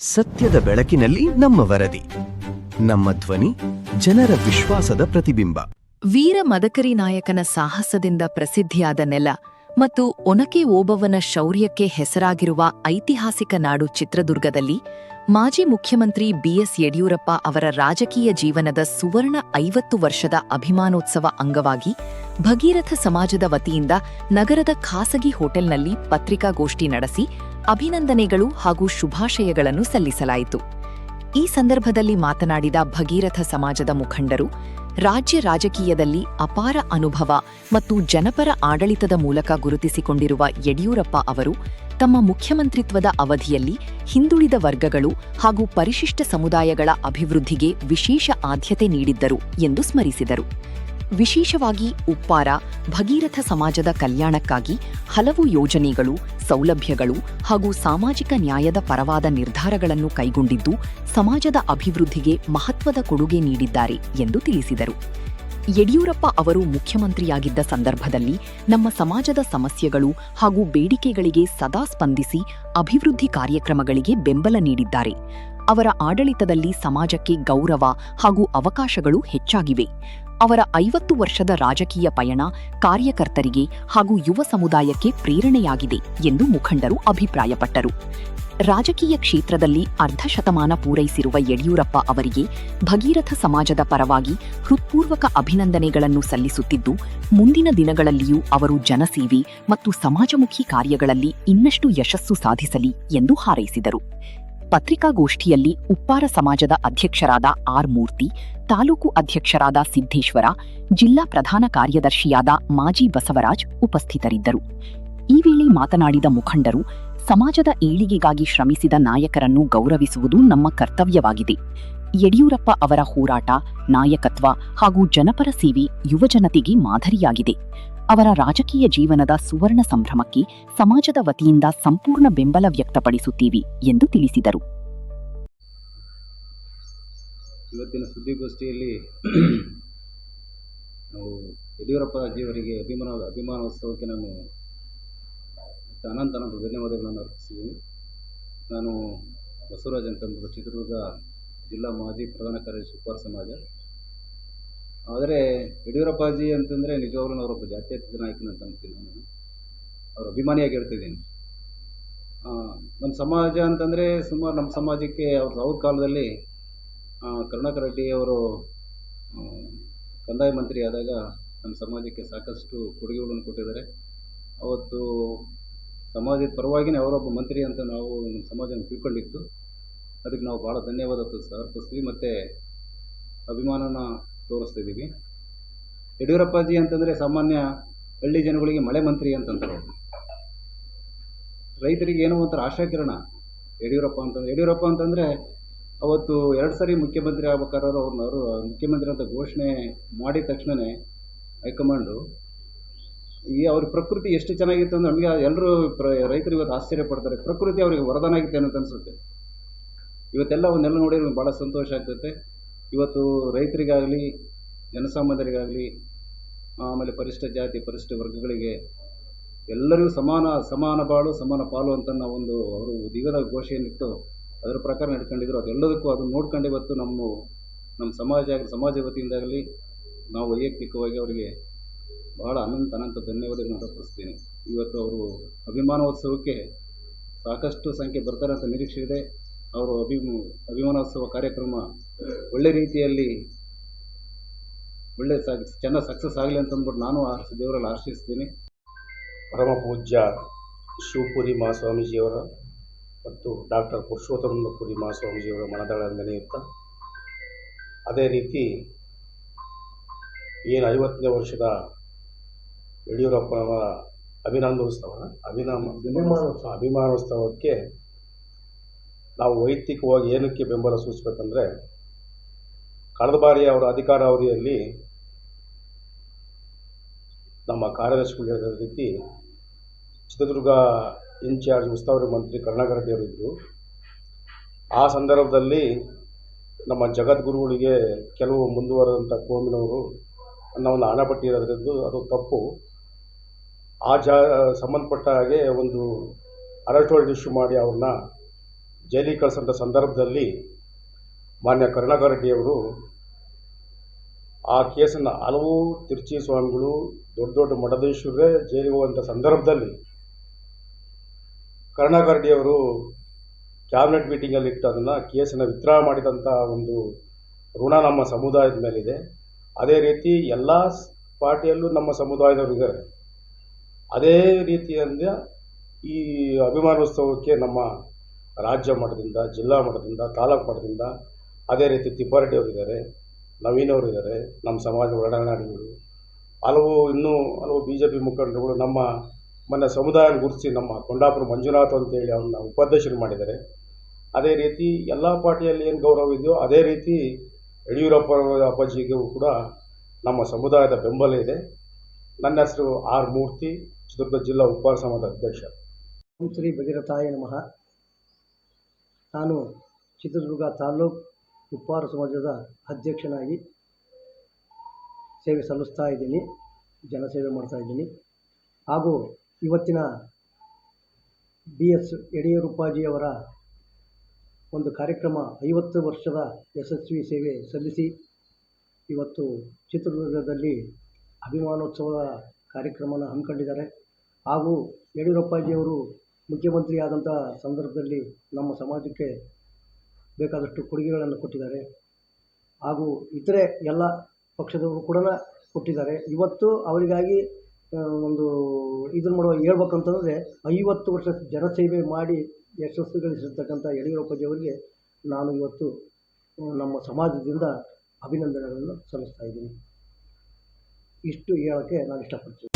ಸತ್ಯದ ಬೆಳಕಿನಲ್ಲಿ ನಮ್ಮ ವರದಿ, ನಮ್ಮ ಧ್ವನಿ, ಜನರ ವಿಶ್ವಾಸದ ಪ್ರತಿಬಿಂಬ. ವೀರ ಮದಕರಿ ನಾಯಕನ ಸಾಹಸದಿಂದ ಪ್ರಸಿದ್ಧಿಯಾದ ನೆಲ ಮತ್ತು ಒನಕೆ ಓಬವ್ವನ ಶೌರ್ಯಕ್ಕೆ ಹೆಸರಾಗಿರುವ ಐತಿಹಾಸಿಕ ನಾಡು ಚಿತ್ರದುರ್ಗದಲ್ಲಿ ಮಾಜಿ ಮುಖ್ಯಮಂತ್ರಿ ಬಿಎಸ್ ಯಡಿಯೂರಪ್ಪ ಅವರ ರಾಜಕೀಯ ಜೀವನದ ಸುವರ್ಣ 50 ವರ್ಷದ ಅಭಿಮಾನೋತ್ಸವ ಅಂಗವಾಗಿ ಭಗೀರಥ ಸಮಾಜದ ವತಿಯಿಂದ ನಗರದ ಖಾಸಗಿ ಹೋಟೆಲ್ನಲ್ಲಿ ಪತ್ರಿಕಾಗೋಷ್ಠಿ ನಡೆಸಿ ಅಭಿನಂದನೆಗಳು ಹಾಗೂ ಶುಭಾಶಯಗಳನ್ನು ಸಲ್ಲಿಸಲಾಯಿತು. ಈ ಸಂದರ್ಭದಲ್ಲಿ ಮಾತನಾಡಿದ ಭಗೀರಥ ಸಮಾಜದ ಮುಖಂಡರು, ರಾಜ್ಯ ರಾಜಕೀಯದಲ್ಲಿ ಅಪಾರ ಅನುಭವ ಮತ್ತು ಜನಪರ ಆಡಳಿತದ ಮೂಲಕ ಗುರುತಿಸಿಕೊಂಡಿರುವ ಯಡಿಯೂರಪ್ಪ ಅವರು ತಮ್ಮ ಮುಖ್ಯಮಂತ್ರಿತ್ವದ ಅವಧಿಯಲ್ಲಿ ಹಿಂದುಳಿದ ವರ್ಗಗಳು ಹಾಗೂ ಪರಿಶಿಷ್ಟ ಸಮುದಾಯಗಳ ಅಭಿವೃದ್ಧಿಗೆ ವಿಶೇಷ ಆದ್ಯತೆ ನೀಡಿದ್ದರು ಎಂದು ಸ್ಮರಿಸಿದರು. ವಿಶೇಷವಾಗಿ ಉಪ್ಪಾರ ಭಗೀರಥ ಸಮಾಜದ ಕಲ್ಯಾಣಕ್ಕಾಗಿ ಹಲವು ಯೋಜನೆಗಳು, ಸೌಲಭ್ಯಗಳು ಹಾಗೂ ಸಾಮಾಜಿಕ ನ್ಯಾಯದ ಪರವಾದ ನಿರ್ಧಾರಗಳನ್ನು ಕೈಗೊಂಡಿದ್ದು ಸಮಾಜದ ಅಭಿವೃದ್ಧಿಗೆ ಮಹತ್ವದ ಕೊಡುಗೆ ನೀಡಿದ್ದಾರೆ ಎಂದು ತಿಳಿಸಿದರು. ಯಡಿಯೂರಪ್ಪ ಅವರು ಮುಖ್ಯಮಂತ್ರಿಯಾಗಿದ್ದ ಸಂದರ್ಭದಲ್ಲಿ ನಮ್ಮ ಸಮಾಜದ ಸಮಸ್ಯೆಗಳು ಹಾಗೂ ಬೇಡಿಕೆಗಳಿಗೆ ಸದಾ ಸ್ಪಂದಿಸಿ ಅಭಿವೃದ್ಧಿ ಕಾರ್ಯಕ್ರಮಗಳಿಗೆ ಬೆಂಬಲ ನೀಡಿದ್ದಾರೆ. ಅವರ ಆಡಳಿತದಲ್ಲಿ ಸಮಾಜಕ್ಕೆ ಗೌರವ ಹಾಗೂ ಅವಕಾಶಗಳು ಹೆಚ್ಚಾಗಿವೆ. ಅವರ 50 ವರ್ಷದ ರಾಜಕೀಯ ಪಯಣ ಕಾರ್ಯಕರ್ತರಿಗೆ ಹಾಗೂ ಯುವ ಸಮುದಾಯಕ್ಕೆ ಪ್ರೇರಣೆಯಾಗಿದೆ ಎಂದು ಮುಖಂಡರು ಅಭಿಪ್ರಾಯಪಟ್ಟರು. ರಾಜಕೀಯ ಕ್ಷೇತ್ರದಲ್ಲಿ ಅರ್ಧ ಶತಮಾನ ಪೂರೈಸಿರುವ ಯಡಿಯೂರಪ್ಪ ಅವರಿಗೆ ಭಗೀರಥ ಸಮಾಜದ ಪರವಾಗಿ ಹೃತ್ಪೂರ್ವಕ ಅಭಿನಂದನೆಗಳನ್ನು ಸಲ್ಲಿಸುತ್ತಿದ್ದು, ಮುಂದಿನ ದಿನಗಳಲ್ಲಿಯೂ ಅವರು ಜನಸೇವೆ ಮತ್ತು ಸಮಾಜಮುಖಿ ಕಾರ್ಯಗಳಲ್ಲಿ ಇನ್ನಷ್ಟು ಯಶಸ್ಸು ಸಾಧಿಸಲಿ ಎಂದು ಹಾರೈಸಿದರು. ಪತ್ರಿಕಾಗೋಷ್ಠಿಯಲ್ಲಿ ಉಪ್ಪಾರ ಸಮಾಜದ ಅಧ್ಯಕ್ಷರಾದ ಆರ್ ಮೂರ್ತಿ, ತಾಲೂಕು ಅಧ್ಯಕ್ಷರಾದ ಸಿದ್ದೇಶ್ವರ, ಜಿಲ್ಲಾ ಪ್ರಧಾನ ಕಾರ್ಯದರ್ಶಿಯಾದ ಮಾಜಿ ಬಸವರಾಜ್ ಉಪಸ್ಥಿತರಿದ್ದರು. ಈ ವೇಳೆ ಮಾತನಾಡಿದ ಮುಖಂಡರು, ಸಮಾಜದ ಏಳಿಗೆಗಾಗಿ ಶ್ರಮಿಸಿದ ನಾಯಕರನ್ನು ಗೌರವಿಸುವುದು ನಮ್ಮ ಕರ್ತವ್ಯವಾಗಿದೆ. ಯಡಿಯೂರಪ್ಪ ಅವರ ಹೋರಾಟ, ನಾಯಕತ್ವ ಹಾಗೂ ಜನಪರ ಸೇವೆ ಯುವಜನತೆಗೆ ಮಾದರಿಯಾಗಿದೆ. ಅವರ ರಾಜಕೀಯ ಜೀವನದ ಸುವರ್ಣ ಸಂಭ್ರಮಕ್ಕೆ ಸಮಾಜದ ವತಿಯಿಂದ ಸಂಪೂರ್ಣ ಬೆಂಬಲ ವ್ಯಕ್ತಪಡಿಸುತ್ತೀವಿ ಎಂದು ತಿಳಿಸಿದರು. ಇವತ್ತಿನ ಸುದ್ದಿಗೋಷ್ಠಿಯಲ್ಲಿ ನಾವು ಯಡಿಯೂರಪ್ಪಜಿಯವರಿಗೆ ಅಭಿಮಾನೋತ್ಸವಕ್ಕೆ ನಾನು ಅನಂತ ಧನ್ಯವಾದಗಳನ್ನು ಅರ್ಪಿಸಿದ್ದೀನಿ. ನಾನು ಬಸವರಾಜ್ ಅಂತಂದು ಚಿತ್ರದುರ್ಗ ಜಿಲ್ಲಾ ಮಾಜಿ ಪ್ರಧಾನ ಕಾರ್ಯದರ್ಶಿ ಉಪ್ಪಾರ ಸಮಾಜ. ಆದರೆ ಯಡಿಯೂರಪ್ಪಾಜಿ ಅಂತಂದರೆ ನಿಜವಾಗ್ಲೂ ಅವರೊಬ್ಬ ಜಾತ್ಯತೀತ ನಾಯಕನ ಅಂತ ಅಂತೀನಿ. ನಾನು ಅವ್ರ ಅಭಿಮಾನಿಯಾಗಿ ಹೇಳ್ತಿದ್ದೀನಿ. ನಮ್ಮ ಸಮಾಜ ಅಂತಂದರೆ ಸುಮಾರು ನಮ್ಮ ಸಮಾಜಕ್ಕೆ ಅವ್ರ ಕಾಲದಲ್ಲಿ ಕರುಣಾಕರ ರೆಡ್ಡಿ ಅವರು ಕಂದಾಯ ಮಂತ್ರಿ ಆದಾಗ ನಮ್ಮ ಸಮಾಜಕ್ಕೆ ಸಾಕಷ್ಟು ಕೊಡುಗೆಗಳನ್ನು ಕೊಟ್ಟಿದ್ದಾರೆ. ಅವತ್ತು ಸಮಾಜದ ಪರವಾಗಿಯೇ ಅವರೊಬ್ಬ ಮಂತ್ರಿ ಅಂತ ನಾವು ನಮ್ಮ ಸಮಾಜನ ತಿಳ್ಕೊಂಡಿತ್ತು. ಅದಕ್ಕೆ ನಾವು ಭಾಳ ಧನ್ಯವಾದ ಅರ್ಪಿಸ್ತೀವಿ ಮತ್ತು ಅಭಿಮಾನನ ತೋರಿಸ್ತಿದ್ದೀವಿ. ಯಡಿಯೂರಪ್ಪಾಜಿ ಅಂತಂದರೆ ಸಾಮಾನ್ಯ ಹಳ್ಳಿ ಜನಗಳಿಗೆ ಮಳೆ ಮಂತ್ರಿ ಅಂತಂತಾರೆ. ರೈತರಿಗೆ ಏನೋ ಒಂಥರ ಆಶಾಕಿರಣ ಯಡಿಯೂರಪ್ಪ ಅಂತಂದರೆ ಅವತ್ತು 2 ಸರಿ ಮುಖ್ಯಮಂತ್ರಿ ಆಗ್ಬೇಕಾದ್ರೆ ಅವರು ಮುಖ್ಯಮಂತ್ರಿ ಅಂತ ಘೋಷಣೆ ಮಾಡಿದ ತಕ್ಷಣವೇ ಹೈಕಮಾಂಡು ಅವ್ರ ಪ್ರಕೃತಿ ಎಷ್ಟು ಚೆನ್ನಾಗಿತ್ತು ಅಂದರೆ ನಮಗೆ ಎಲ್ಲರೂ ರೈತರು ಇವತ್ತು ಆಶ್ಚರ್ಯ ಪಡ್ತಾರೆ. ಪ್ರಕೃತಿ ಅವರಿಗೆ ವರದಾನ ಆಗಿತ್ತೆ ಅಂತ ಅನಿಸುತ್ತೆ. ಇವತ್ತೆಲ್ಲ ಅವನ್ನೆಲ್ಲ ನೋಡಿ ಭಾಳ ಸಂತೋಷ ಆಗ್ತೈತೆ. ಇವತ್ತು ರೈತರಿಗಾಗಲಿ, ಜನಸಾಮಾನ್ಯರಿಗಾಗಲಿ, ಆಮೇಲೆ ಪರಿಶಿಷ್ಟ ಜಾತಿ ಪರಿಶಿಷ್ಟ ವರ್ಗಗಳಿಗೆ ಎಲ್ಲರಿಗೂ ಸಮಾನ ಬಾಳು ಸಮಾನ ಪಾಲು ಅಂತ ನಾವೊಂದು ಅವರು ದಿಗದ ಘೋಷಣೆಯನ್ನಿತ್ತು. ಅದರ ಪ್ರಕಾರ ನಡ್ಕೊಂಡಿದ್ರು. ಅದೆಲ್ಲದಕ್ಕೂ ಅದನ್ನು ನೋಡ್ಕೊಂಡು ಇವತ್ತು ನಮ್ಮ ಸಮಾಜ ವತಿಯಿಂದಾಗಲಿ ನಾವು ವೈಯಕ್ತಿಕವಾಗಿ ಅವರಿಗೆ ಬಹಳ ಅನಂತ ಧನ್ಯವಾದಗಳನ್ನು ಅರ್ಪಿಸ್ತೀನಿ. ಇವತ್ತು ಅವರು ಅಭಿಮಾನೋತ್ಸವಕ್ಕೆ ಸಾಕಷ್ಟು ಸಂಖ್ಯೆ ಬರ್ತಾರೆ ಅಂತ ನಿರೀಕ್ಷೆ ಇದೆ. ಅವರು ಅಭಿಮಾನೋತ್ಸವ ಕಾರ್ಯಕ್ರಮ ಒಳ್ಳೆ ರೀತಿಯಲ್ಲಿ ಚೆನ್ನಾಗಿ ಸಕ್ಸಸ್ ಆಗಲಿ ಅಂತಂದ್ಬಿಟ್ಟು ನಾನು ದೇವರಲ್ಲಿ ಆಶಿಸ್ತೀನಿ. ಪರಮ ಪೂಜ್ಯ ಶಿವಪುರಿ ಮಹಾಸ್ವಾಮೀಜಿಯವರ ಮತ್ತು ಡಾಕ್ಟರ್ ಪುರುಷೋತ್ತಮಪುರಿ ಮಹಾಸ್ವಾಮೀಜಿಯವರ ಮನದಾಳ ನೆನೆಯುತ್ತಾ, ಅದೇ ರೀತಿ ಏನು 50ನೇ ವರ್ಷದ ಯಡಿಯೂರಪ್ಪನವರ ಅಭಿಮಾನೋತ್ಸವಕ್ಕೆ ನಾವು ವೈಯಕ್ತಿಕವಾಗಿ ಏನಕ್ಕೆ ಬೆಂಬಲ ಸೂಚಿಸಬೇಕಂದ್ರೆ, ಕಳೆದ ಬಾರಿ ಅವರ ಅಧಿಕಾರಾವಧಿಯಲ್ಲಿ ನಮ್ಮ ಕಾರ್ಯದರ್ಶಿಗಳು ಹೇಳಿದ ರೀತಿ ಚಿತ್ರದುರ್ಗ ಇನ್ಚಾರ್ಜ್ ಉಸ್ತುವಾರಿ ಮಂತ್ರಿ ಕರುಣಾಕರ ರೆಡ್ಡಿ ಅವರಿದ್ದರು. ಆ ಸಂದರ್ಭದಲ್ಲಿ ನಮ್ಮ ಜಗದ್ಗುರುಗಳಿಗೆ ಕೆಲವು ಮುಂದುವರೆದಂಥ ಕೋಮಿನವರು ಅನ್ನೋ ಒಂದು ಹಣಪಟ್ಟಿ ಇರೋದ್ರಿಂದ ಅದು ತಪ್ಪು. ಸಂಬಂಧಪಟ್ಟ ಹಾಗೆ ಒಂದು ಅರೆಸ್ಟ್ ವಾರೆಂಟ್ ಇಶ್ಯೂ ಮಾಡಿ ಅವ್ರನ್ನ ಜೈಲಿಗೆ ಕಳಿಸೋಂಥ ಸಂದರ್ಭದಲ್ಲಿ ಮಾನ್ಯ ಕರುಣಾಕರ್ ರೆಡ್ಡಿಯವರು ಆ ಕೇಸನ್ನು ಹಲವು ತಿರುಚಿ ಸ್ವಾಮಿಗಳು ದೊಡ್ಡ ದೊಡ್ಡ ಮಠಾಧೀಶರೇ ಜೈಲಿಗೆ ಹೋಗುವಂಥ ಸಂದರ್ಭದಲ್ಲಿ ಕರುಣಾಕರ್ ರೆಡ್ಡಿಯವರು ಕ್ಯಾಬಿನೆಟ್ ಮೀಟಿಂಗಲ್ಲಿ ಇಟ್ಟು ಅದನ್ನು ಕೇಸನ್ನು ವಿತ್ಡ್ರಾ ಮಾಡಿದಂಥ ಒಂದು ಋಣ ನಮ್ಮ ಸಮುದಾಯದ ಮೇಲಿದೆ. ಅದೇ ರೀತಿ ಎಲ್ಲ ಪಾರ್ಟಿಯಲ್ಲೂ ನಮ್ಮ ಸಮುದಾಯದವರು ಇದ್ದಾರೆ. ಅದೇ ರೀತಿಯಿಂದ ಈ ಅಭಿಮಾನೋತ್ಸವಕ್ಕೆ ನಮ್ಮ ರಾಜ್ಯ ಮಟ್ಟದಿಂದ, ಜಿಲ್ಲಾ ಮಟ್ಟದಿಂದ, ತಾಲೂಕು ಮಟ್ಟದಿಂದ, ಅದೇ ರೀತಿ ತಿಪ್ಪಾರೆಡ್ಡಿ ಅವರಿದ್ದಾರೆ, ನವೀನ್ ಅವರಿದ್ದಾರೆ, ನಮ್ಮ ಸಮಾಜದ ಒಡನಾಡಿಗಳು, ಇನ್ನೂ ಹಲವು BJP ಮುಖಂಡರುಗಳು ನಮ್ಮ ಮೊನ್ನೆ ಸಮುದಾಯನ ಗುರುತಿಸಿ ನಮ್ಮ ಕೊಂಡಾಪುರ ಮಂಜುನಾಥ್ ಅಂತೇಳಿ ಅವ್ರನ್ನ ಉಪಾಧ್ಯಕ್ಷರು ಮಾಡಿದ್ದಾರೆ. ಅದೇ ರೀತಿ ಎಲ್ಲ ಪಾರ್ಟಿಯಲ್ಲಿ ಏನು ಗೌರವ ಇದೆಯೋ ಅದೇ ರೀತಿ ಯಡಿಯೂರಪ್ಪ ಅಪ್ಪಾಜಿಗೂ ಕೂಡ ನಮ್ಮ ಸಮುದಾಯದ ಬೆಂಬಲ ಇದೆ. ನನ್ನ ಹೆಸರು ಆರ್ ಮೂರ್ತಿ, ಚಿತ್ರದುರ್ಗ ಜಿಲ್ಲಾ ಉಪ್ಪಾರ ಸಮಾಜದ ಅಧ್ಯಕ್ಷ. ಓಂ ಶ್ರೀ ಭಗೀರಥಾಯ ನಮಃ. ನಾನು ಚಿತ್ರದುರ್ಗ ತಾಲ್ಲೂಕು ಉಪ್ಪಾರ ಸಮಾಜದ ಅಧ್ಯಕ್ಷನಾಗಿ ಸೇವೆ ಸಲ್ಲಿಸ್ತಾ ಇದ್ದೀನಿ, ಜನಸೇವೆ ಮಾಡ್ತಾ ಇದ್ದೀನಿ. ಹಾಗೂ ಇವತ್ತಿನ BS ಯಡಿಯೂರಪ್ಪಾಜಿಯವರ ಒಂದು ಕಾರ್ಯಕ್ರಮ 50 ವರ್ಷದ ಯಶಸ್ವಿ ಸೇವೆ ಸಲ್ಲಿಸಿ ಇವತ್ತು ಚಿತ್ರದುರ್ಗದಲ್ಲಿ ಅಭಿಮಾನೋತ್ಸವ ಕಾರ್ಯಕ್ರಮನ ಹಮ್ಮಿಕೊಂಡಿದ್ದಾರೆ. ಹಾಗೂ ಯಡಿಯೂರಪ್ಪಾಜಿಯವರು ಮುಖ್ಯಮಂತ್ರಿ ಆದಂಥ ಸಂದರ್ಭದಲ್ಲಿ ನಮ್ಮ ಸಮಾಜಕ್ಕೆ ಬೇಕಾದಷ್ಟು ಕೊಡುಗೆಗಳನ್ನು ಕೊಟ್ಟಿದ್ದಾರೆ. ಹಾಗೂ ಇತರೆ ಎಲ್ಲ ಪಕ್ಷದವರು ಕೂಡ ಕೊಟ್ಟಿದ್ದಾರೆ. ಇವತ್ತು ಅವರಿಗಾಗಿ ಒಂದು ಇದನ್ನು ಹೇಳ್ಬೇಕಂತಂದರೆ 50 ವರ್ಷ ಜನಸೇವೆ ಮಾಡಿ ಯಶಸ್ವಿಗೊಳಿಸಿರ್ತಕ್ಕಂಥ ಯಡಿಯೂರಪ್ಪಾಜಿಯವರಿಗೆ ನಾನು ಇವತ್ತು ನಮ್ಮ ಸಮಾಜದಿಂದ ಅಭಿನಂದನೆಗಳನ್ನು ಸಲ್ಲಿಸ್ತಾ ಇದ್ದೀನಿ. ಇಷ್ಟು ಹೇಳೋಕ್ಕೆ ನಾನು ಇಷ್ಟಪಡ್ತೀನಿ.